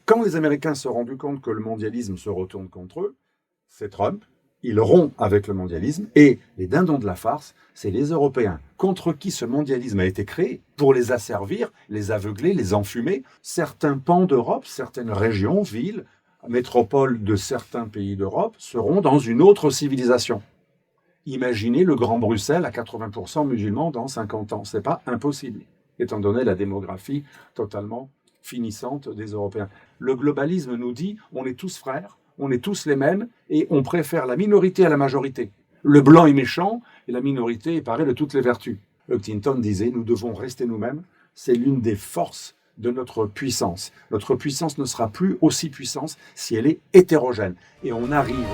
Quand les Américains se sont rendus compte que le mondialisme se retourne contre eux, c'est Trump. Il rompt avec le mondialisme et les dindons de la farce, c'est les Européens contre qui ce mondialisme a été créé pour les asservir, les aveugler, les enfumer. Certains pans d'Europe, certaines régions, villes, métropoles de certains pays d'Europe seront dans une autre civilisation. Imaginez le Grand Bruxelles à 80% musulmans dans 50 ans. Ce n'est pas impossible, étant donné la démographie totalement finissante des Européens. Le globalisme nous dit on est tous frères, on est tous les mêmes et on préfère la minorité à la majorité. Le blanc est méchant et la minorité est parée de toutes les vertus. Huntington disait nous devons rester nous-mêmes, c'est l'une des forces de notre puissance. Notre puissance ne sera plus aussi puissante si elle est hétérogène. Et on arrive.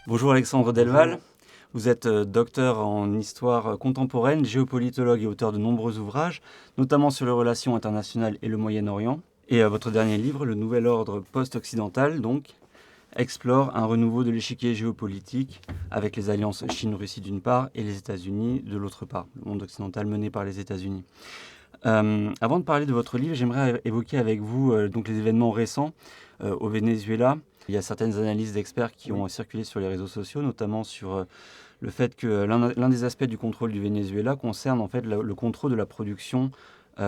Bonjour Alexandre Delval. Vous êtes docteur en histoire contemporaine, géopolitologue et auteur de nombreux ouvrages, notamment sur les relations internationales et le Moyen-Orient. Et votre dernier livre, Le Nouvel Ordre Post-Occidental, donc, explore un renouveau de l'échiquier géopolitique avec les alliances Chine-Russie d'une part et les États-Unis de l'autre part, le monde occidental mené par les États-Unis. Avant de parler de votre livre, j'aimerais évoquer avec vous donc les événements récents au Venezuela. Il y a certaines analyses d'experts qui ont circulé sur les réseaux sociaux, notamment sur le fait que l'un des aspects du contrôle du Venezuela concerne en fait le contrôle de la production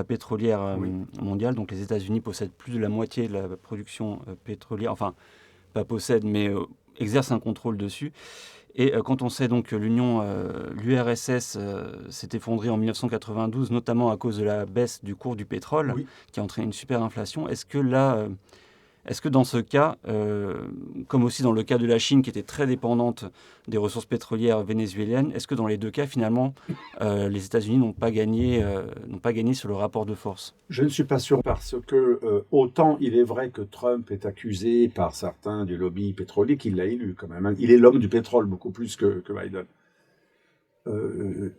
pétrolière mondiale. Donc les États-Unis possèdent plus de la moitié de la production pétrolière, enfin pas possèdent, mais exercent un contrôle dessus. Et quand on sait donc que l'URSS s'est effondrée en 1992, notamment à cause de la baisse du cours du pétrole, qui a entraîné une superinflation, est-ce que dans ce cas, comme aussi dans le cas de la Chine qui était très dépendante des ressources pétrolières vénézuéliennes, est-ce que dans les deux cas, finalement, les États-Unis n'ont pas gagné sur le rapport de force ? Je ne suis pas sûr parce que autant il est vrai que Trump est accusé par certains du lobby pétrolier qu'il l'a élu quand même. Il est l'homme du pétrole beaucoup plus que Biden.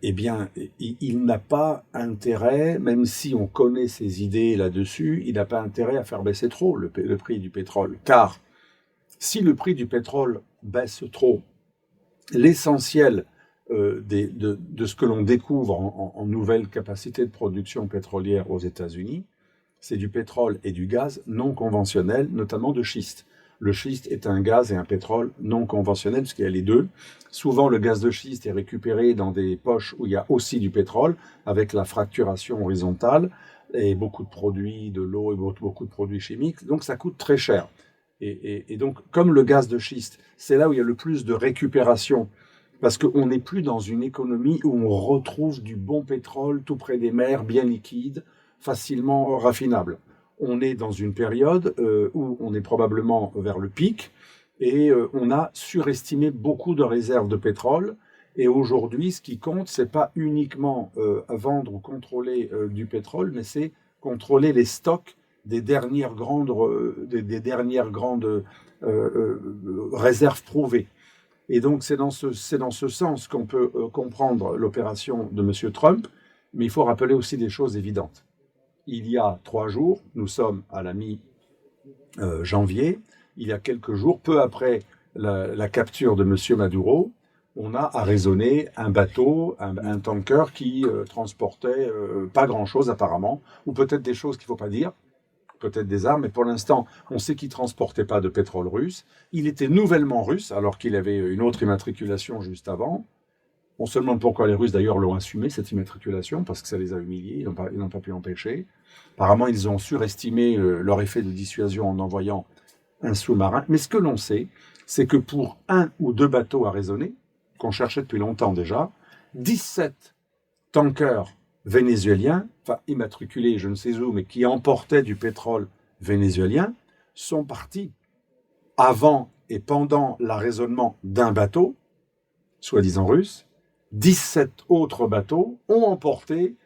Eh bien, il n'a pas intérêt, même si on connaît ses idées là-dessus, il n'a pas intérêt à faire baisser trop le prix du pétrole. Car si le prix du pétrole baisse trop, l'essentiel de ce que l'on découvre en nouvelles capacités de production pétrolière aux États-Unis, c'est du pétrole et du gaz non conventionnels, notamment de schiste. Le schiste est un gaz et un pétrole non conventionnel, parce qu'il y a les deux. Souvent, le gaz de schiste est récupéré dans des poches où il y a aussi du pétrole, avec la fracturation horizontale, et beaucoup de produits, de l'eau et beaucoup de produits chimiques. Donc, ça coûte très cher. Et donc, comme le gaz de schiste, c'est là où il y a le plus de récupération, parce qu'on n'est plus dans une économie où on retrouve du bon pétrole tout près des mers, bien liquide, facilement raffinable. On est dans une période où on est probablement vers le pic et on a surestimé beaucoup de réserves de pétrole. Et aujourd'hui, ce qui compte, c'est pas uniquement vendre ou contrôler du pétrole, mais c'est contrôler les stocks des dernières grandes réserves prouvées. Et donc, c'est dans ce sens qu'on peut comprendre l'opération de M. Trump, mais il faut rappeler aussi des choses évidentes. Il y a 3 jours, nous sommes à la mi-janvier, il y a quelques jours, peu après la capture de M. Maduro, on a arraisonné un bateau, un tanker qui transportait pas grand-chose apparemment, ou peut-être des choses qu'il ne faut pas dire, peut-être des armes, mais pour l'instant, on sait qu'il ne transportait pas de pétrole russe. Il était nouvellement russe, alors qu'il avait une autre immatriculation juste avant. On se demande pourquoi les Russes, d'ailleurs, l'ont assumé, cette immatriculation, parce que ça les a humiliés, ils n'ont pas pu l'empêcher. Apparemment, ils ont surestimé leur effet de dissuasion en envoyant un sous-marin. Mais ce que l'on sait, c'est que pour 1 ou 2 bateaux à raisonner, qu'on cherchait depuis longtemps déjà, 17 tankers vénézuéliens, enfin immatriculés je ne sais où, mais qui emportaient du pétrole vénézuélien, sont partis avant et pendant l'arraisonnement d'un bateau, soi-disant russe. 17 autres bateaux ont emporté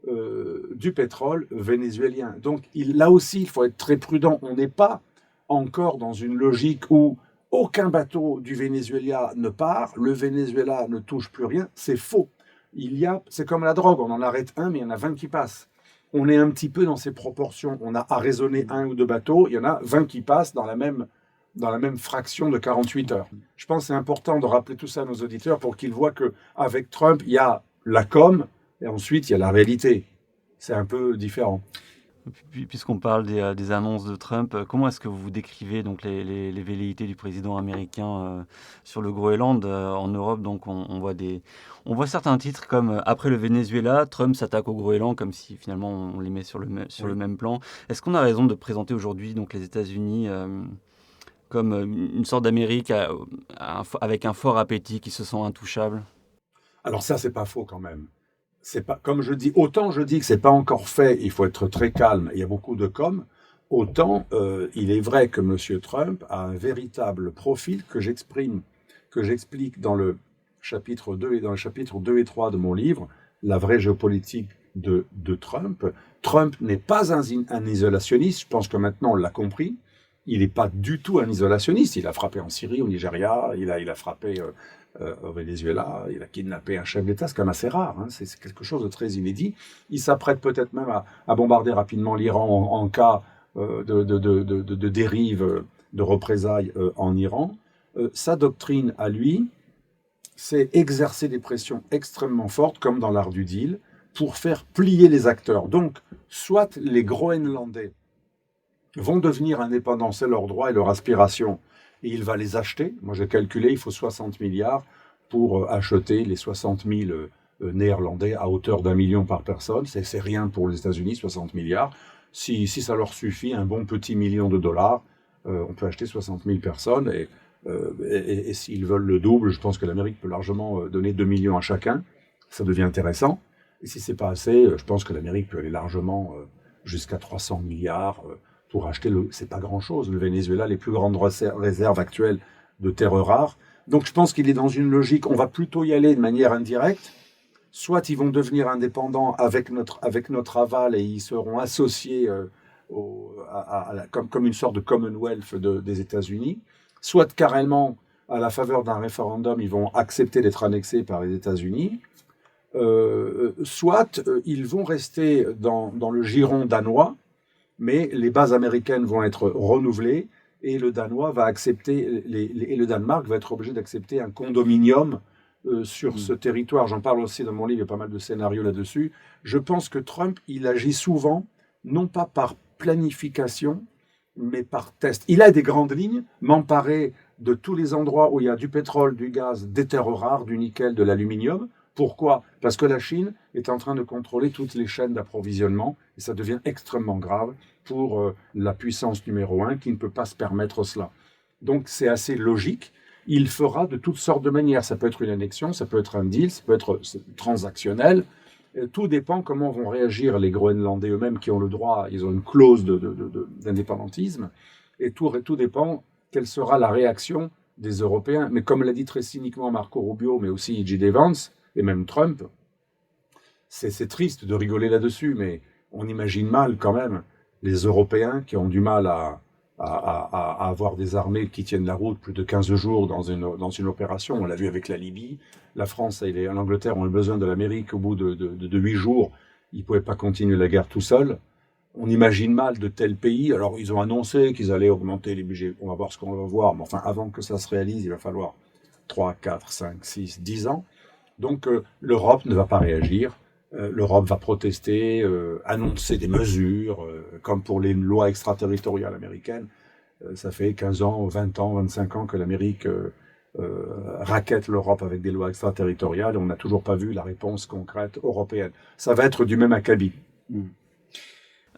du pétrole vénézuélien. Donc là aussi, il faut être très prudent. On n'est pas encore dans une logique où aucun bateau du Venezuela ne part, le Venezuela ne touche plus rien. C'est faux. C'est comme la drogue, on en arrête un, mais il y en a 20 qui passent. On est un petit peu dans ces proportions. On a arraisonné 1 ou 2 bateaux, il y en a 20 qui passent dans la même fraction de 48 heures. Je pense que c'est important de rappeler tout ça à nos auditeurs pour qu'ils voient qu'avec Trump, il y a la com et ensuite il y a la réalité. C'est un peu différent. Puisqu'on parle des annonces de Trump, comment est-ce que vous décrivez donc les velléités du président américain sur le Groenland en Europe? Donc on voit certains titres comme après le Venezuela, Trump s'attaque au Groenland, comme si finalement on les met sur le même plan. Est-ce qu'on a raison de présenter aujourd'hui donc les États-Unis comme une sorte d'Amérique avec un fort appétit qui se sent intouchable? Alors ça, c'est pas faux quand même. C'est pas, comme je dis, autant je dis que c'est pas encore fait, il faut être très calme, il y a beaucoup de com', autant il est vrai que M. Trump a un véritable profil que j'explique dans le chapitre 2 et dans le chapitre 2 et 3 de mon livre, La vraie géopolitique de Trump. Trump n'est pas un isolationniste, je pense que maintenant on l'a compris. Il n'est pas du tout un isolationniste. Il a frappé en Syrie, au Nigeria, il a frappé au Venezuela, il a kidnappé un chef d'État. C'est quand même assez rare, hein. C'est quelque chose de très inédit. Il s'apprête peut-être même à bombarder rapidement l'Iran en cas de dérive, de représailles en Iran. Sa doctrine à lui, c'est exercer des pressions extrêmement fortes, comme dans l'art du deal, pour faire plier les acteurs. Donc, soit les Groenlandais vont devenir indépendants, c'est leur droit et leur aspiration, et il va les acheter. Moi, j'ai calculé, il faut 60 milliards pour acheter les 60 000 Néerlandais à hauteur d'1 million par personne. C'est rien pour les États-Unis, 60 milliards. Si ça leur suffit, un bon petit million de dollars, on peut acheter 60 000 personnes. Et s'ils veulent le double, je pense que l'Amérique peut largement donner 2 millions à chacun. Ça devient intéressant. Et si c'est pas assez, je pense que l'Amérique peut aller largement jusqu'à 300 milliards pour acheter c'est pas grand-chose. Le Venezuela, les plus grandes réserves actuelles de terres rares. Donc je pense qu'il est dans une logique, on va plutôt y aller de manière indirecte. Soit ils vont devenir indépendants avec notre aval et ils seront associés comme une sorte de Commonwealth des États-Unis. Soit carrément, à la faveur d'un référendum, ils vont accepter d'être annexés par les États-Unis. Soit ils vont rester dans le giron danois, mais les bases américaines vont être renouvelées et le Danois va accepter, et le Danemark va être obligé d'accepter un condominium sur ce territoire. J'en parle aussi dans mon livre, il y a pas mal de scénarios là-dessus. Je pense que Trump, il agit souvent, non pas par planification, mais par test. Il a des grandes lignes, m'emparer de tous les endroits où il y a du pétrole, du gaz, des terres rares, du nickel, de l'aluminium. Pourquoi? Parce que la Chine est en train de contrôler toutes les chaînes d'approvisionnement et ça devient extrêmement grave pour la puissance numéro 1 qui ne peut pas se permettre cela. Donc c'est assez logique. Il fera de toutes sortes de manières. Ça peut être une annexion, ça peut être un deal, ça peut être transactionnel. Tout dépend comment vont réagir les Groenlandais eux-mêmes qui ont le droit, ils ont une clause d'indépendantisme. Et tout dépend quelle sera la réaction des Européens. Mais comme l'a dit très cyniquement Marco Rubio, mais aussi J.D. Vance, et même Trump, c'est triste de rigoler là-dessus, mais on imagine mal quand même les Européens qui ont du mal à avoir des armées qui tiennent la route plus de 15 jours dans une opération. On l'a vu avec la Libye. La France et l'Angleterre ont eu besoin de l'Amérique au bout de 8 jours. Ils ne pouvaient pas continuer la guerre tout seuls. On imagine mal de tels pays. Alors, ils ont annoncé qu'ils allaient augmenter les budgets. On va voir ce qu'on va voir. Mais enfin, avant que ça se réalise, il va falloir 3, 4, 5, 6, 10 ans. Donc l'Europe ne va pas réagir, l'Europe va protester, annoncer des mesures, comme pour les lois extraterritoriales américaines. Ça fait 15 ans, 20 ans, 25 ans que l'Amérique raquette l'Europe avec des lois extraterritoriales et on n'a toujours pas vu la réponse concrète européenne. Ça va être du même acabit.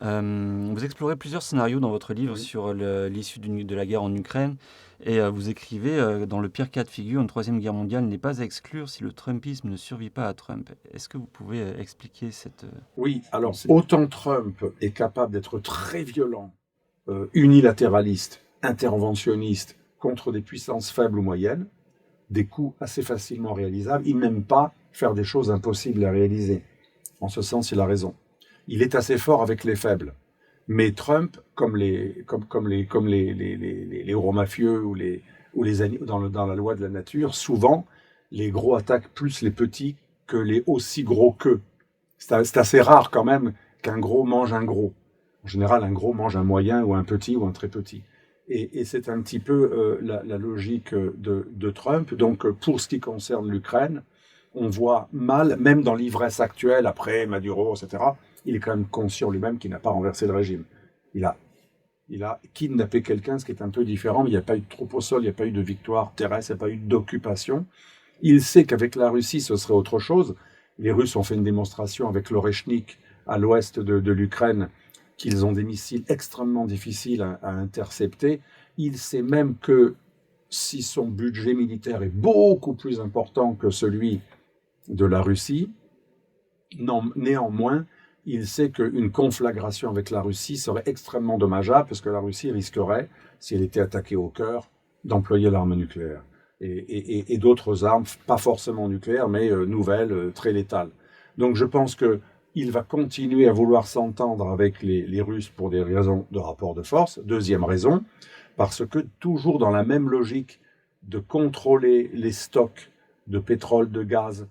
Vous explorez plusieurs scénarios dans votre livre sur l'issue de la guerre en Ukraine et vous écrivez dans le pire cas de figure, une troisième guerre mondiale n'est pas à exclure si le Trumpisme ne survit pas à Trump. Est-ce que vous pouvez expliquer cette... Oui, alors autant Trump est capable d'être très violent, unilatéraliste, interventionniste contre des puissances faibles ou moyennes, des coups assez facilement réalisables, il n'aime pas faire des choses impossibles à réaliser. En ce sens, il a raison. Il est assez fort avec les faibles. Mais Trump, comme les gros mafieux ou dans la loi de la nature, souvent, les gros attaquent plus les petits que les aussi gros qu'eux. C'est assez rare quand même qu'un gros mange un gros. En général, un gros mange un moyen ou un petit ou un très petit. Et c'est un petit peu la logique de Trump. Donc, pour ce qui concerne l'Ukraine, on voit mal, même dans l'ivresse actuelle, après Maduro, etc., il est quand même conscient lui-même qu'il n'a pas renversé le régime. Il a kidnappé quelqu'un, ce qui est un peu différent, mais il n'y a pas eu de troupe au sol, il n'y a pas eu de victoire terrestre, il n'y a pas eu d'occupation. Il sait qu'avec la Russie, ce serait autre chose. Les Russes ont fait une démonstration avec l'Oreshnik à l'ouest de l'Ukraine, qu'ils ont des missiles extrêmement difficiles à intercepter. Il sait même que si son budget militaire est beaucoup plus important que celui de la Russie, néanmoins, il sait qu'une conflagration avec la Russie serait extrêmement dommageable parce que la Russie risquerait, si elle était attaquée au cœur, d'employer l'arme nucléaire. Et d'autres armes, pas forcément nucléaires, mais nouvelles, très létales. Donc je pense qu'il va continuer à vouloir s'entendre avec les Russes pour des raisons de rapport de force. Deuxième raison, parce que toujours dans la même logique de contrôler les stocks de pétrole, de gaz,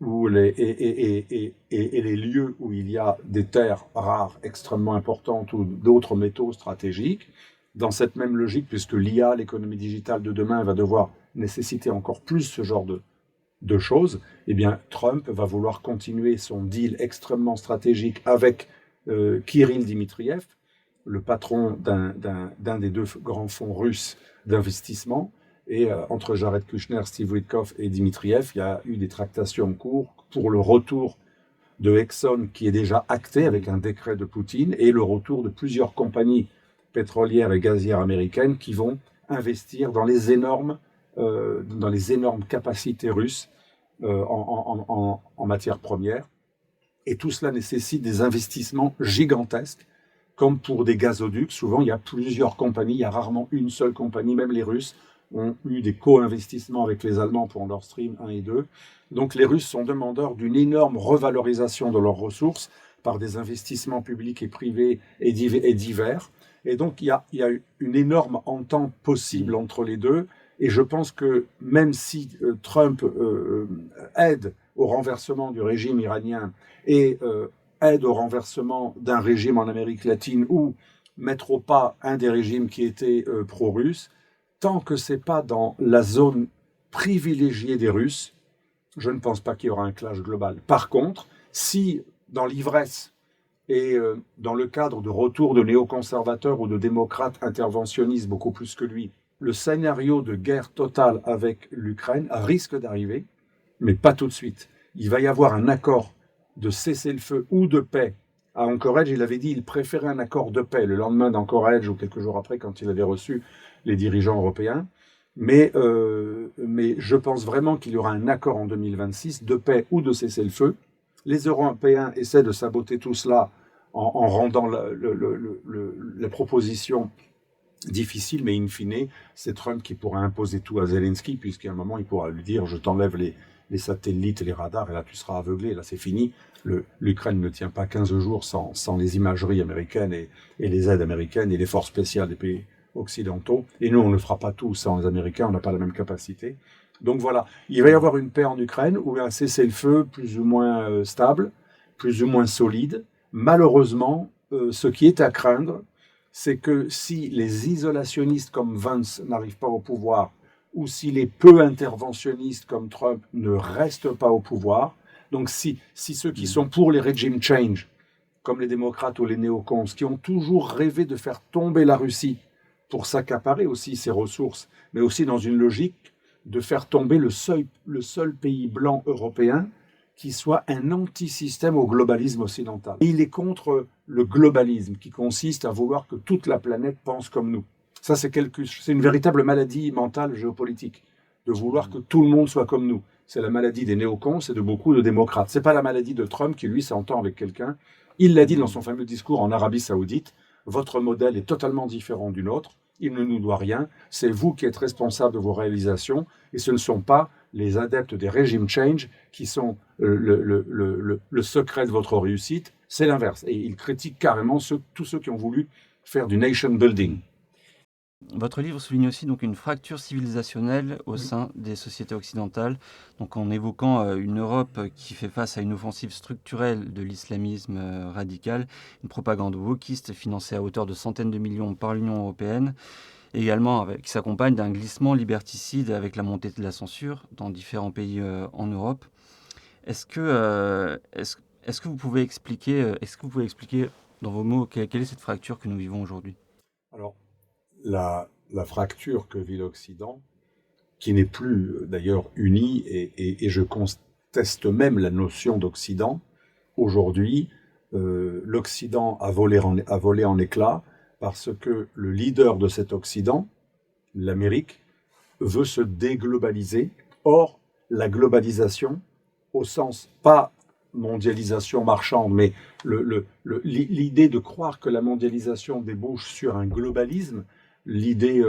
et les lieux où il y a des terres rares extrêmement importantes ou d'autres métaux stratégiques, dans cette même logique, puisque l'IA, l'économie digitale de demain, va devoir nécessiter encore plus ce genre de choses, eh bien, Trump va vouloir continuer son deal extrêmement stratégique avec Kirill Dmitriev, le patron d'un des deux grands fonds russes d'investissement. Et entre Jared Kushner, Steve Witkoff et Dmitriev, il y a eu des tractations en cours pour le retour de Exxon, qui est déjà acté avec un décret de Poutine, et le retour de plusieurs compagnies pétrolières et gazières américaines qui vont investir dans les énormes capacités russes en matières premières. Et tout cela nécessite des investissements gigantesques, comme pour des gazoducs. Souvent, il y a plusieurs compagnies, il y a rarement une seule compagnie, même les Russes ont eu des co-investissements avec les Allemands pour Nord Stream 1 et 2. Donc les Russes sont demandeurs d'une énorme revalorisation de leurs ressources par des investissements publics et privés et divers. Et donc il y a une énorme entente possible entre les deux. Et je pense que même si Trump aide au renversement du régime iranien et aide au renversement d'un régime en Amérique latine ou mettre au pas un des régimes qui était pro-russe, tant que ce n'est pas dans la zone privilégiée des Russes, je ne pense pas qu'il y aura un clash global. Par contre, si dans l'ivresse et dans le cadre de retour de néoconservateurs ou de démocrates interventionnistes beaucoup plus que lui, le scénario de guerre totale avec l'Ukraine risque d'arriver, mais pas tout de suite. Il va y avoir un accord de cessez-le-feu ou de paix. À Anchorage, il avait dit qu'il préférait un accord de paix le lendemain d'Anchorage ou quelques jours après quand il avait reçu les dirigeants européens. Mais je pense vraiment qu'il y aura un accord en 2026 de paix ou de cessez-le-feu. Les Européens essaient de saboter tout cela en rendant la proposition difficile, mais in fine, c'est Trump qui pourra imposer tout à Zelensky, puisqu'à un moment, il pourra lui dire « je t'enlève les satellites et les radars, et là, tu seras aveuglé, là, c'est fini ». L'Ukraine ne tient pas 15 jours sans les imageries américaines et les aides américaines et les forces spéciales des pays occidentaux. Et nous, on ne fera pas tout sans les Américains, on n'a pas la même capacité. Donc voilà, il va y avoir une paix en Ukraine, ou un cessez-le-feu plus ou moins stable, plus ou moins solide. Malheureusement, ce qui est à craindre, c'est que si les isolationnistes comme Vance n'arrivent pas au pouvoir, ou si les peu interventionnistes comme Trump ne restent pas au pouvoir, donc si ceux qui sont pour les regime change, comme les démocrates ou les néocons, qui ont toujours rêvé de faire tomber la Russie pour s'accaparer aussi ses ressources, mais aussi dans une logique de faire tomber le seul pays blanc européen qui soit un anti-système au globalisme occidental. Et il est contre le globalisme, qui consiste à vouloir que toute la planète pense comme nous. Ça, c'est une véritable maladie mentale géopolitique, de vouloir que tout le monde soit comme nous. C'est la maladie des néocons, c'est de beaucoup de démocrates. C'est pas la maladie de Trump qui, lui, s'entend avec quelqu'un. Il l'a dit dans son fameux discours en Arabie Saoudite, votre modèle est totalement différent du nôtre, il ne nous doit rien, c'est vous qui êtes responsable de vos réalisations, et ce ne sont pas les adeptes des regime change qui sont le secret de votre réussite, c'est l'inverse. Et il critique carrément tous ceux qui ont voulu faire du nation building. Votre livre souligne aussi donc une fracture civilisationnelle au sein des sociétés occidentales, donc en évoquant une Europe qui fait face à une offensive structurelle de l'islamisme radical, une propagande wokiste financée à hauteur de centaines de millions par l'Union européenne, et également qui s'accompagne d'un glissement liberticide avec la montée de la censure dans différents pays en Europe. Est-ce que vous pouvez expliquer, dans vos mots quelle est cette fracture que nous vivons aujourd'hui? Alors, la fracture que vit l'Occident, qui n'est plus d'ailleurs unie, et je conteste même la notion d'Occident. Aujourd'hui, l'Occident a volé en éclats parce que le leader de cet Occident, l'Amérique, veut se déglobaliser. Or, la globalisation, au sens pas mondialisation marchande, mais l'idée de croire que la mondialisation débouche sur un globalisme, l'idée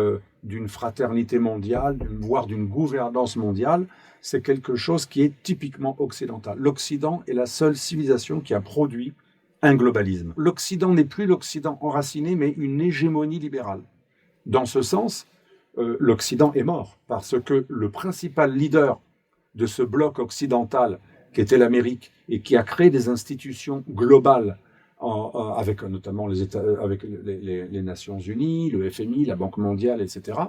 d'une fraternité mondiale, voire d'une gouvernance mondiale, c'est quelque chose qui est typiquement occidental. L'Occident est la seule civilisation qui a produit un globalisme. L'Occident n'est plus l'Occident enraciné, mais une hégémonie libérale. Dans ce sens, l'Occident est mort, parce que le principal leader de ce bloc occidental, qui était l'Amérique, et qui a créé des institutions globales, avec notamment avec les Nations Unies, le FMI, la Banque mondiale, etc.,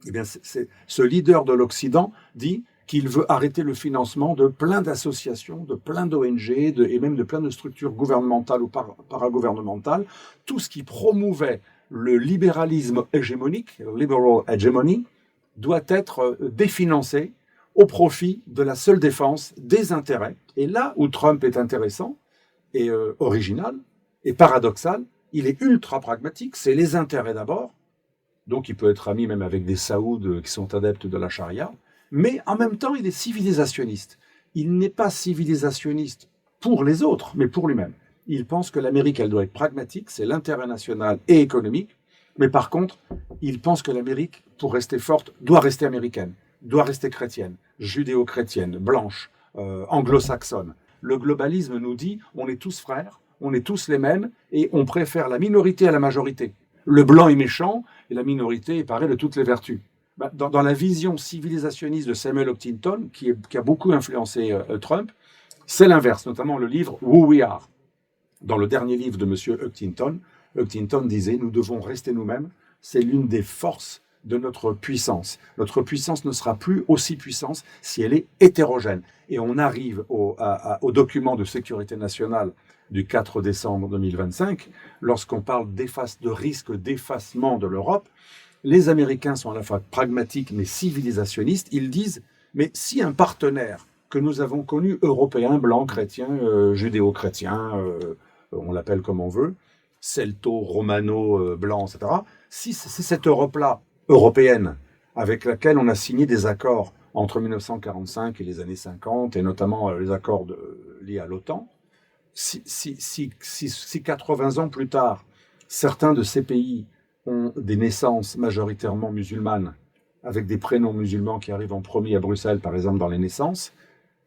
eh bien, ce leader de l'Occident dit qu'il veut arrêter le financement de plein d'associations, de plein d'ONG, et même de plein de structures gouvernementales ou paragouvernementales, tout ce qui promouvait le libéralisme hégémonique, liberal hegemony, doit être définancé au profit de la seule défense des intérêts. Et là où Trump est intéressant et original et paradoxal, il est ultra pragmatique, c'est les intérêts d'abord. Donc il peut être ami même avec des Saouds qui sont adeptes de la charia, mais en même temps il est civilisationniste. Il n'est pas civilisationniste pour les autres, mais pour lui-même. Il pense que l'Amérique, elle doit être pragmatique, c'est l'intérêt national et économique, mais par contre, il pense que l'Amérique, pour rester forte, doit rester américaine, doit rester chrétienne, judéo-chrétienne, blanche, anglo-saxonne. Le globalisme nous dit, on est tous frères, on est tous les mêmes, et on préfère la minorité à la majorité. Le blanc est méchant, et la minorité est parée de toutes les vertus. Dans la vision civilisationniste de Samuel Huntington, qui a beaucoup influencé Trump, c'est l'inverse, notamment le livre Who We Are. Dans le dernier livre de M. Huntington, Huntington disait « Nous devons rester nous-mêmes, c'est l'une des forces de notre puissance. Notre puissance ne sera plus aussi puissante si elle est hétérogène. » Et on arrive au document de sécurité nationale du 4 décembre 2025, lorsqu'on parle de risque d'effacement de l'Europe. Les Américains sont à la fois pragmatiques mais civilisationnistes. Ils disent « Mais si un partenaire que nous avons connu, européen, blanc, chrétien, judéo-chrétien, on l'appelle comme on veut, celto, romano, blanc, etc., si c'est cette Europe-là, européenne, avec laquelle on a signé des accords entre 1945 et les années 50, et notamment les accords liés à l'OTAN, si 80 ans plus tard, certains de ces pays ont des naissances majoritairement musulmanes, avec des prénoms musulmans qui arrivent en premier à Bruxelles, par exemple, dans les naissances,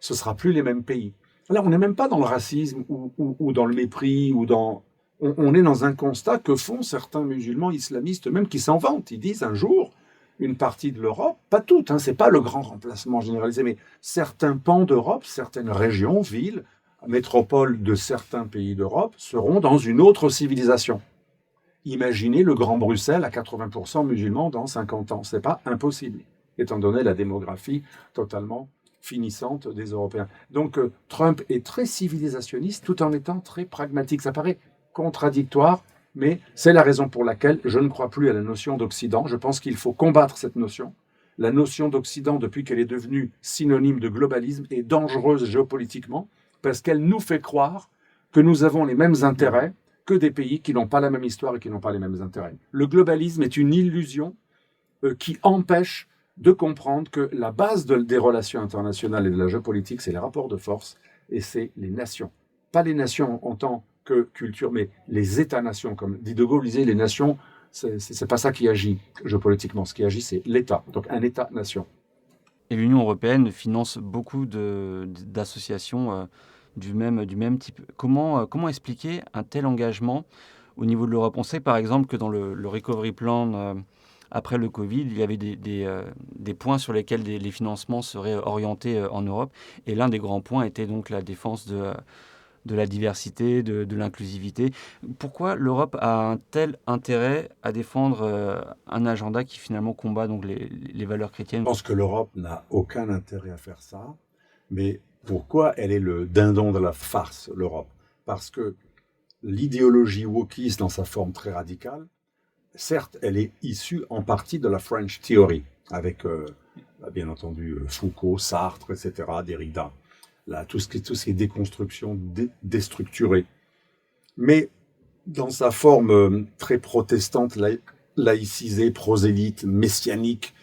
ce ne sera plus les mêmes pays. Là, on n'est même pas dans le racisme ou dans le mépris, on est dans un constat que font certains musulmans islamistes, même qui s'en vantent. Ils disent un jour, une partie de l'Europe, pas toute, c'est pas le grand remplacement généralisé, mais certains pans d'Europe, certaines régions, villes, métropoles de certains pays d'Europe seront dans une autre civilisation. Imaginez le Grand Bruxelles à 80% musulmans dans 50 ans. C'est pas impossible, étant donné la démographie totalement finissante des Européens. Donc Trump est très civilisationniste tout en étant très pragmatique. Ça paraît contradictoire, mais c'est la raison pour laquelle je ne crois plus à la notion d'Occident. Je pense qu'il faut combattre cette notion. La notion d'Occident, depuis qu'elle est devenue synonyme de globalisme, est dangereuse géopolitiquement parce qu'elle nous fait croire que nous avons les mêmes intérêts que des pays qui n'ont pas la même histoire et qui n'ont pas les mêmes intérêts. Le globalisme est une illusion qui empêche de comprendre que la base des relations internationales et de la géopolitique, c'est les rapports de force et c'est les nations. Pas les nations en tant que culture, mais les États-nations. Comme dit De Gaulle disait, les nations, c'est pas ça qui agit géopolitiquement. Ce qui agit, c'est l'État. Donc un État-nation. Et l'Union européenne finance beaucoup d'associations du même type. Comment expliquer un tel engagement au niveau de l'Europe? On sait par exemple que dans le Recovery Plan, après le Covid, il y avait des points sur lesquels les financements seraient orientés en Europe. Et l'un des grands points était donc la défense de la diversité, de l'inclusivité. Pourquoi l'Europe a un tel intérêt à défendre un agenda qui finalement combat donc les valeurs chrétiennes? Je pense que l'Europe n'a aucun intérêt à faire ça, mais Pourquoi elle est le dindon de la farce, l'Europe? Parce que l'idéologie wokiste, dans sa forme très radicale, certes, elle est issue en partie de la French Theory, avec bien entendu Foucault, Sartre, etc., Derrida, là, tout ce qui est déconstruction déstructurée. Mais dans sa forme très protestante, laïcisée, prosélyte, messianique,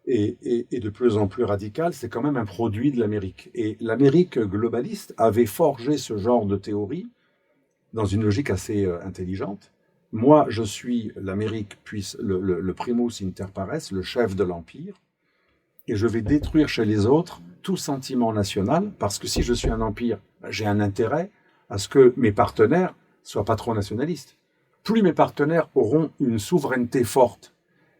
et de plus en plus radicale, c'est quand même un produit de l'Amérique. Et l'Amérique globaliste avait forgé ce genre de théorie dans une logique assez intelligente. Moi, je suis l'Amérique, puis le primus inter pares, le chef de l'Empire, et je vais détruire chez les autres tout sentiment national, parce que si je suis un empire, j'ai un intérêt à ce que mes partenaires soient pas trop nationalistes. Plus mes partenaires auront une souveraineté forte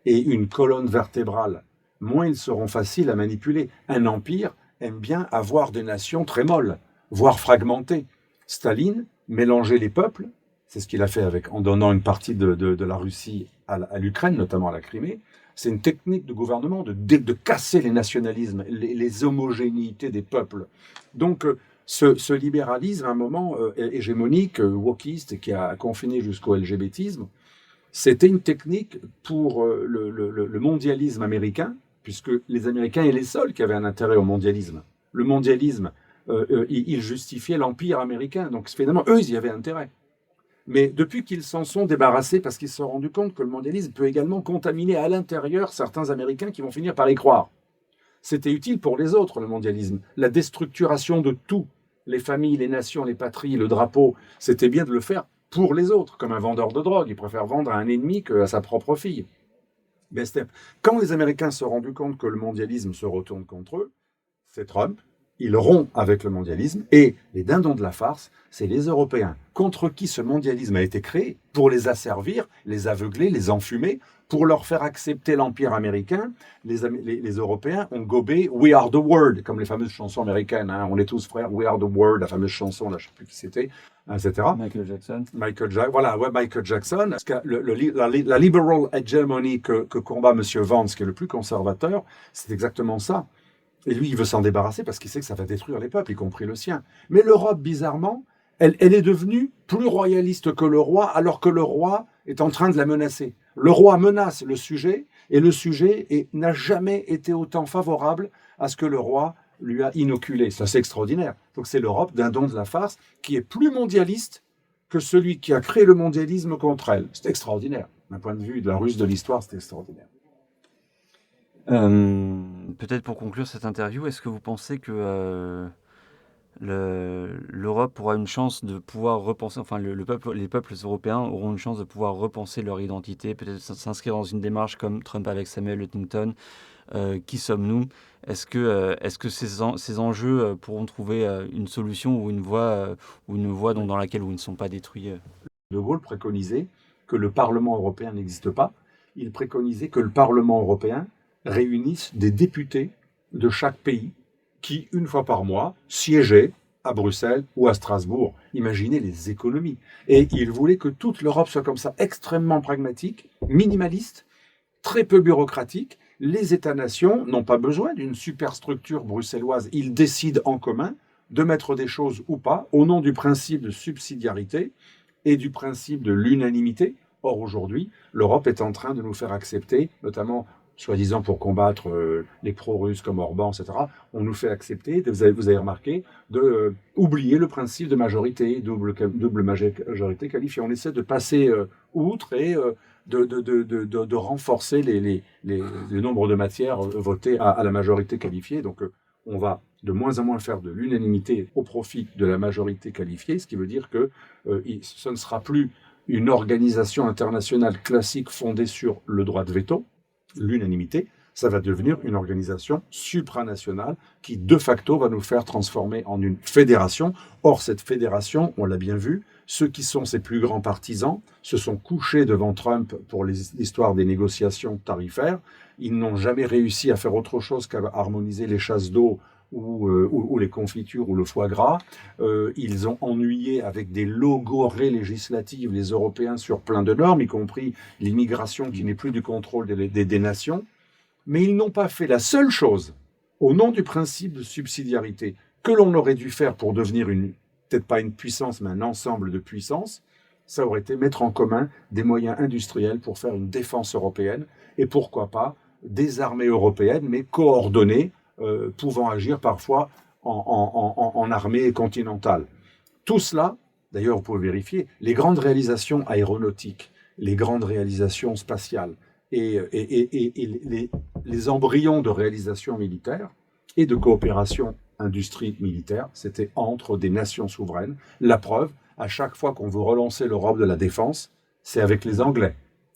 et une colonne vertébrale, moins ils seront faciles à manipuler. Un empire aime bien avoir des nations très molles, voire fragmentées. Staline mélangeait les peuples, c'est ce qu'il a fait en donnant une partie de la Russie à l'Ukraine, notamment à la Crimée. C'est une technique de gouvernement de casser les nationalismes, les homogénéités des peuples. Donc, ce libéralisme, à un moment hégémonique, wokiste, qui a confiné jusqu'au LGBTisme, c'était une technique pour le mondialisme américain, puisque les Américains étaient les seuls qui avaient un intérêt au mondialisme. Le mondialisme, il justifiait l'empire américain, donc finalement, eux, ils y avaient intérêt. Mais depuis qu'ils s'en sont débarrassés, parce qu'ils se sont rendus compte que le mondialisme peut également contaminer à l'intérieur certains Américains qui vont finir par y croire. C'était utile pour les autres, le mondialisme. La déstructuration de tout, les familles, les nations, les patries, le drapeau, c'était bien de le faire pour les autres, comme un vendeur de drogue. Il préfère vendre à un ennemi qu'à sa propre fille. Mais quand les Américains se sont rendus compte que le mondialisme se retourne contre eux, c'est Trump. Il rompt avec le mondialisme, et les dindons de la farce, c'est les Européens, contre qui ce mondialisme a été créé, pour les asservir, les aveugler, les enfumer, pour leur faire accepter l'empire américain. Les Européens ont gobé « We are the world », comme les fameuses chansons américaines, hein, on est tous frères, « We are the world », la fameuse chanson, là, je ne sais plus qui c'était, etc. Michael Jackson. Voilà, ouais, Michael Jackson. Parce que la liberal hegemony que combat M. Vance, qui est le plus conservateur, c'est exactement ça. Et lui, il veut s'en débarrasser parce qu'il sait que ça va détruire les peuples, y compris le sien. Mais l'Europe, bizarrement, elle est devenue plus royaliste que le roi, alors que le roi est en train de la menacer. Le roi menace le sujet, et le sujet n'a jamais été autant favorable à ce que le roi lui a inoculé. C'est assez extraordinaire. Donc c'est l'Europe, dindon de la farce, qui est plus mondialiste que celui qui a créé le mondialisme contre elle. C'est extraordinaire. D'un point de vue de la Russe de l'histoire, c'est extraordinaire. Peut-être pour conclure cette interview, est-ce que vous pensez que l'Europe aura une chance de pouvoir repenser, enfin les peuples européens auront une chance de pouvoir repenser leur identité, peut-être s'inscrire dans une démarche comme Trump avec Samuel Huntington, qui sommes-nous? Est-ce que ces enjeux pourront trouver une solution ou une voie dans laquelle ils ne sont pas détruits? De Gaulle préconisait que le Parlement européen n'existe pas. Il préconisait que le Parlement européen réunissent des députés de chaque pays qui, une fois par mois, siégeaient à Bruxelles ou à Strasbourg. Imaginez les économies. Et il voulait que toute l'Europe soit comme ça, extrêmement pragmatique, minimaliste, très peu bureaucratique. Les États-nations n'ont pas besoin d'une superstructure bruxelloise. Ils décident en commun de mettre des choses ou pas au nom du principe de subsidiarité et du principe de l'unanimité. Or, aujourd'hui, l'Europe est en train de nous faire accepter, notamment soi-disant pour combattre les pro-russes comme Orban, etc., on nous fait accepter, vous avez remarqué, oublier le principe de majorité, double majorité qualifiée. On essaie de passer outre et de renforcer le nombre de matières votées à la majorité qualifiée. Donc on va de moins en moins faire de l'unanimité au profit de la majorité qualifiée, ce qui veut dire que ce ne sera plus une organisation internationale classique fondée sur le droit de veto, l'unanimité, ça va devenir une organisation supranationale qui, de facto, va nous faire transformer en une fédération. Or, cette fédération, on l'a bien vu, ceux qui sont ses plus grands partisans se sont couchés devant Trump pour l'histoire des négociations tarifaires. Ils n'ont jamais réussi à faire autre chose qu'à harmoniser les chasses d'eau ou les confitures ou le foie gras. Ils ont ennuyé avec des logorrhées législatives les Européens sur plein de normes, y compris l'immigration qui n'est plus du contrôle des nations. Mais ils n'ont pas fait la seule chose, au nom du principe de subsidiarité, que l'on aurait dû faire pour devenir peut-être pas une puissance, mais un ensemble de puissances, ça aurait été mettre en commun des moyens industriels pour faire une défense européenne et pourquoi pas des armées européennes, mais coordonnées, pouvant agir parfois en armée continentale. Tout cela, d'ailleurs, vous pouvez vérifier, les grandes réalisations aéronautiques, les grandes réalisations spatiales et les embryons de réalisation militaire et de coopération industrie militaire, c'était entre des nations souveraines. La preuve, à chaque fois qu'on veut relancer l'Europe de la défense, c'est avec les Anglais,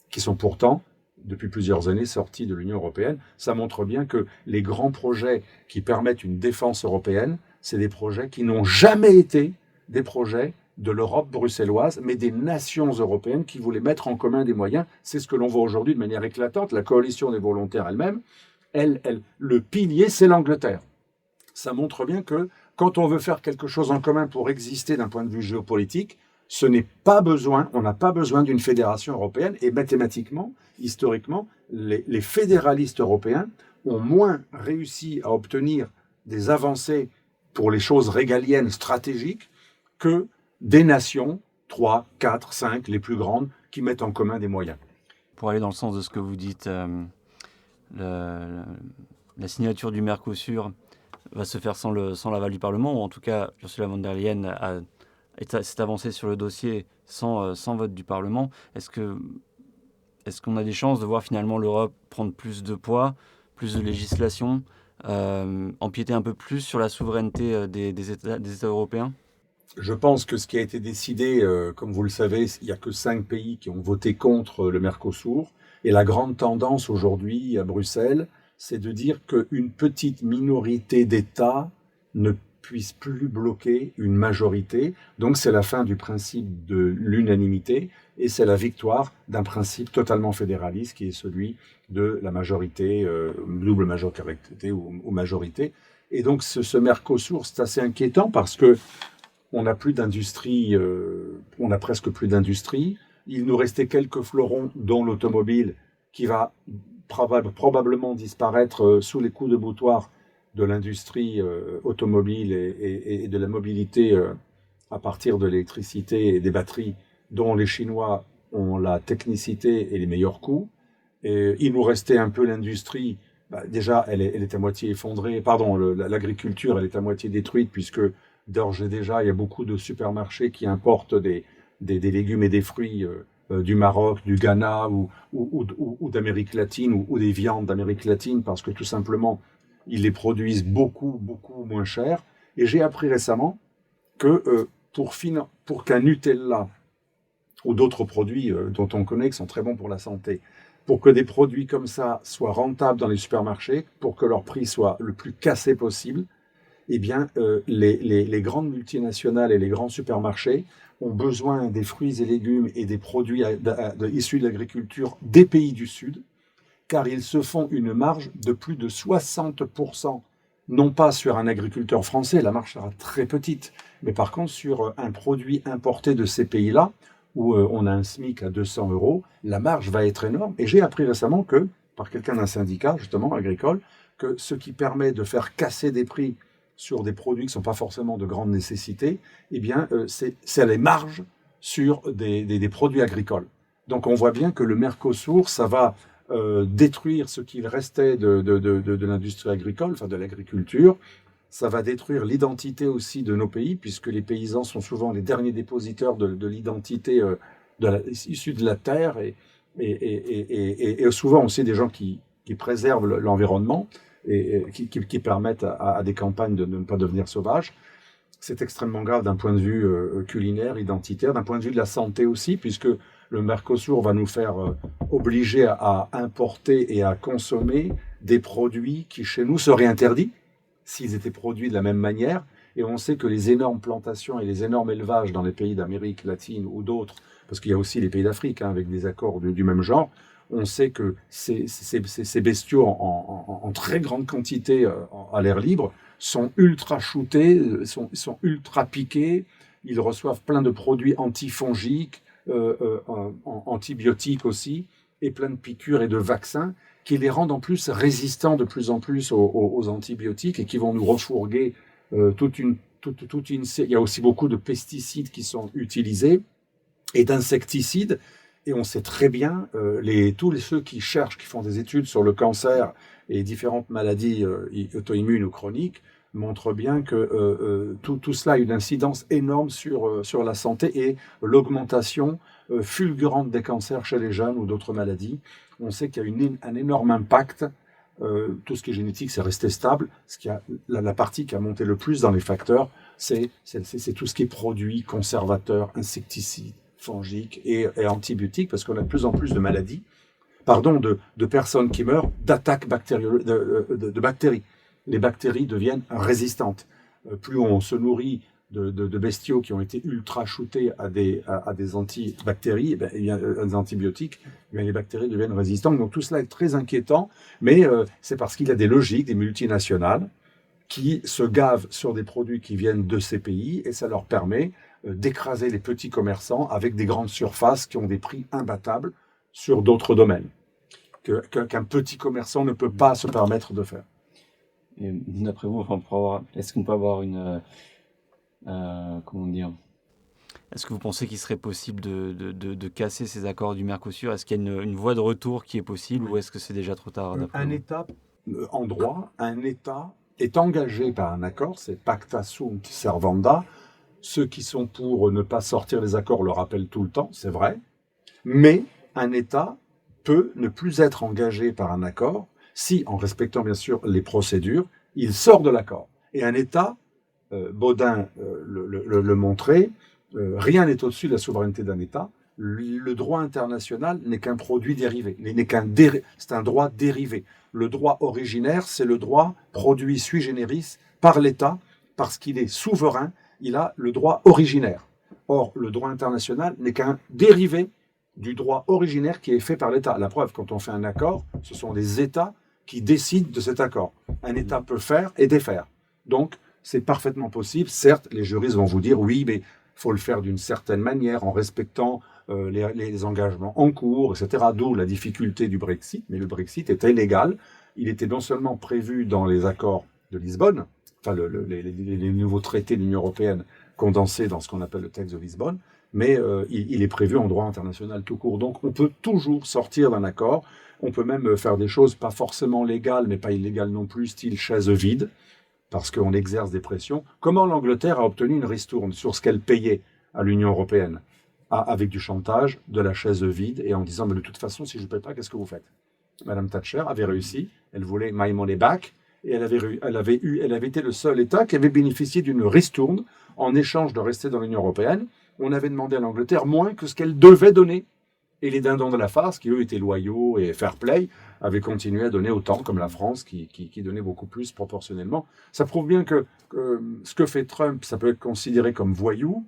qui sont pourtant, depuis plusieurs années, sortis de l'Union européenne. Ça montre bien que les grands projets qui permettent une défense européenne, c'est des projets qui n'ont jamais été des projets de l'Europe bruxelloise, mais des nations européennes qui voulaient mettre en commun des moyens. C'est ce que l'on voit aujourd'hui de manière éclatante. La coalition des volontaires elle-même, le pilier, c'est l'Angleterre. Ça montre bien que quand on veut faire quelque chose en commun pour exister d'un point de vue géopolitique, on n'a pas besoin d'une fédération européenne. Et mathématiquement, historiquement, les fédéralistes européens ont moins réussi à obtenir des avancées pour les choses régaliennes stratégiques que des nations, 3, 4, 5, les plus grandes, qui mettent en commun des moyens. Pour aller dans le sens de ce que vous dites, la signature du Mercosur va se faire sans l'aval du Parlement, ou en tout cas, Ursula von der Leyen s'est avancée sur le dossier sans vote du Parlement. Est-ce qu'on a des chances de voir finalement l'Europe prendre plus de poids, plus de législation, empiéter un peu plus sur la souveraineté des États européens ? Je pense que ce qui a été décidé, comme vous le savez, il n'y a que 5 pays qui ont voté contre le Mercosur. Et la grande tendance aujourd'hui à Bruxelles, c'est de dire qu'une petite minorité d'États ne puisse plus bloquer une majorité. Donc c'est la fin du principe de l'unanimité et c'est la victoire d'un principe totalement fédéraliste qui est celui de la majorité, double majorité ou majorité. Et donc ce Mercosur, c'est assez inquiétant parce que on n'a plus d'industrie, on a presque plus d'industrie. Il nous restait quelques fleurons, dont l'automobile, qui va probablement disparaître sous les coups de boutoir de l'industrie automobile et de la mobilité à partir de l'électricité et des batteries, dont les Chinois ont la technicité et les meilleurs coûts. Et il nous restait un peu l'industrie. Déjà, elle est à moitié effondrée. Pardon, l'agriculture, elle est à moitié détruite puisque d'ores et déjà, il y a beaucoup de supermarchés qui importent des légumes et des fruits du Maroc, du Ghana ou d'Amérique latine ou des viandes d'Amérique latine parce que tout simplement, ils les produisent beaucoup, beaucoup moins cher. Et j'ai appris récemment que pour qu'un Nutella ou d'autres produits dont on connaît qui sont très bons pour la santé, pour que des produits comme ça soient rentables dans les supermarchés, pour que leur prix soit le plus cassé possible, eh bien, les grandes multinationales et les grands supermarchés ont besoin des fruits et légumes et des produits issus de l'agriculture des pays du Sud, car ils se font une marge de plus de 60%, non pas sur un agriculteur français, la marge sera très petite, mais par contre sur un produit importé de ces pays-là, où on a un SMIC à 200 €, la marge va être énorme. Et j'ai appris récemment que, par quelqu'un d'un syndicat, justement, agricole, que ce qui permet de faire casser des prix sur des produits qui ne sont pas forcément de grande nécessité, eh bien, c'est les marges sur des produits agricoles. Donc on voit bien que le Mercosur, ça va détruire ce qu'il restait de l'industrie agricole, enfin de l'agriculture. Ça va détruire l'identité aussi de nos pays, puisque les paysans sont souvent les derniers dépositeurs de l'identité issue de la terre. Et souvent aussi des gens qui préservent l'environnement et qui permettent à des campagnes de ne pas devenir sauvages. C'est extrêmement grave d'un point de vue culinaire, identitaire, d'un point de vue de la santé aussi, puisque le Mercosur va nous faire obliger à importer et à consommer des produits qui, chez nous, seraient interdits s'ils étaient produits de la même manière. Et on sait que les énormes plantations et les énormes élevages dans les pays d'Amérique latine ou d'autres, parce qu'il y a aussi les pays d'Afrique avec des accords du même genre, on sait que ces bestiaux en très grande quantité à l'air libre sont ultra shootés, sont ultra piqués, ils reçoivent plein de produits antifongiques, antibiotiques aussi, et plein de piqûres et de vaccins qui les rendent en plus résistants de plus en plus aux antibiotiques et qui vont nous refourguer il y a aussi beaucoup de pesticides qui sont utilisés et d'insecticides. Et on sait très bien, tous ceux qui cherchent, qui font des études sur le cancer et différentes maladies auto-immunes ou chroniques, montrent bien que tout cela a une incidence énorme sur la santé et l'augmentation fulgurante des cancers chez les jeunes ou d'autres maladies. On sait qu'il y a un énorme impact. Tout ce qui est génétique, c'est resté stable. La partie qui a monté le plus dans les facteurs, c'est tout ce qui est produits, conservateurs, insecticides, fongiques et antibiotiques, parce qu'on a de plus en plus de maladies, de personnes qui meurent d'attaques de bactéries. Les bactéries deviennent résistantes. Plus on se nourrit de bestiaux qui ont été ultra shootés à des antibactéries, des antibiotiques, les bactéries deviennent résistantes. Donc tout cela est très inquiétant, mais c'est parce qu'il y a des logiques, des multinationales, qui se gavent sur des produits qui viennent de ces pays, et ça leur permet d'écraser les petits commerçants avec des grandes surfaces qui ont des prix imbattables sur d'autres domaines, qu'un petit commerçant ne peut pas se permettre de faire. Et d'après vous, est-ce qu'on peut avoir comment dire, est-ce que vous pensez qu'il serait possible de casser ces accords du Mercosur? Est-ce qu'il y a une voie de retour qui est possible, ou est-ce que c'est déjà trop tard? Un État, en droit, un État est engagé par un accord, c'est pacta sunt servanda. Ceux qui sont pour ne pas sortir des accords le rappellent tout le temps, c'est vrai. Mais un État peut ne plus être engagé par un accord si, en respectant bien sûr les procédures, il sort de l'accord. Et un État, Baudin le montrait, rien n'est au-dessus de la souveraineté d'un État. Le droit international n'est qu'un produit dérivé, c'est un droit dérivé. Le droit originaire, c'est le droit produit sui generis par l'État, parce qu'il est souverain, il a le droit originaire. Or, le droit international n'est qu'un dérivé du droit originaire qui est fait par l'État. La preuve, quand on fait un accord, ce sont les États qui décident de cet accord. Un État peut faire et défaire. Donc, c'est parfaitement possible. Certes, les juristes vont vous dire, oui, mais il faut le faire d'une certaine manière, en respectant les engagements en cours, etc. D'où la difficulté du Brexit. Mais le Brexit était légal. Il était non seulement prévu dans les accords de Lisbonne, enfin les nouveaux traités de l'Union européenne condensés dans ce qu'on appelle le texte de Lisbonne, mais il est prévu en droit international tout court. Donc on peut toujours sortir d'un accord, on peut même faire des choses pas forcément légales, mais pas illégales non plus, style chaise vide, parce qu'on exerce des pressions. Comment l'Angleterre a obtenu une ristourne sur ce qu'elle payait à l'Union européenne, avec du chantage, de la chaise vide, et en disant, mais de toute façon, si je ne paye pas, qu'est-ce que vous faites? Madame Thatcher avait réussi, elle voulait my money back, et elle avait été le seul État qui avait bénéficié d'une ristourne en échange de rester dans l'Union européenne. On avait demandé à l'Angleterre moins que ce qu'elle devait donner. Et les dindons de la farce, qui eux étaient loyaux et fair play, avaient continué à donner autant, comme la France, qui donnait beaucoup plus proportionnellement. Ça prouve bien que ce que fait Trump, ça peut être considéré comme voyou,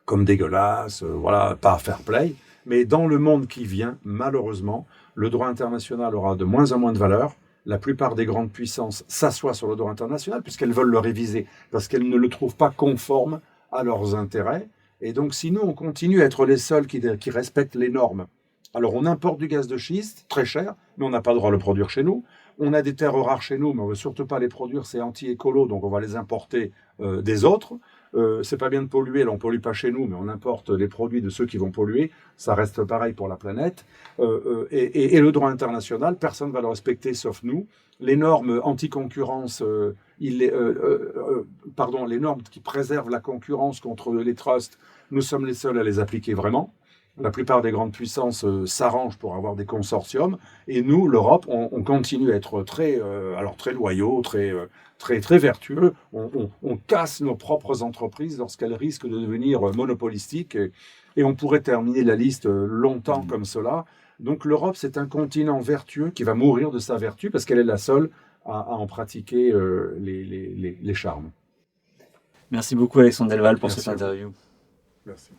comme dégueulasse, voilà, pas fair play. Mais dans le monde qui vient, malheureusement, le droit international aura de moins en moins de valeur. La plupart des grandes puissances s'assoient sur le droit international puisqu'elles veulent le réviser, parce qu'elles ne le trouvent pas conforme à leurs intérêts. Et donc, si nous, on continue à être les seuls qui respectent les normes, alors on importe du gaz de schiste, très cher, mais on n'a pas le droit de le produire chez nous. On a des terres rares chez nous, mais on ne veut surtout pas les produire, c'est anti-écolo, donc on va les importer des autres. C'est pas bien de polluer, là on ne pollue pas chez nous, mais on importe les produits de ceux qui vont polluer. Ça reste pareil pour la planète. Et le droit international, personne ne va le respecter sauf nous. Les normes anti-concurrence, les normes qui préservent la concurrence contre les trusts, nous sommes les seuls à les appliquer vraiment. La plupart des grandes puissances s'arrangent pour avoir des consortiums. Et nous, l'Europe, on continue à être très loyaux, très vertueux. On casse nos propres entreprises lorsqu'elles risquent de devenir monopolistiques. Et on pourrait terminer la liste longtemps comme cela. Donc l'Europe, c'est un continent vertueux qui va mourir de sa vertu parce qu'elle est la seule à en pratiquer les charmes. Merci beaucoup Alexandre Delval pour cette interview. Merci.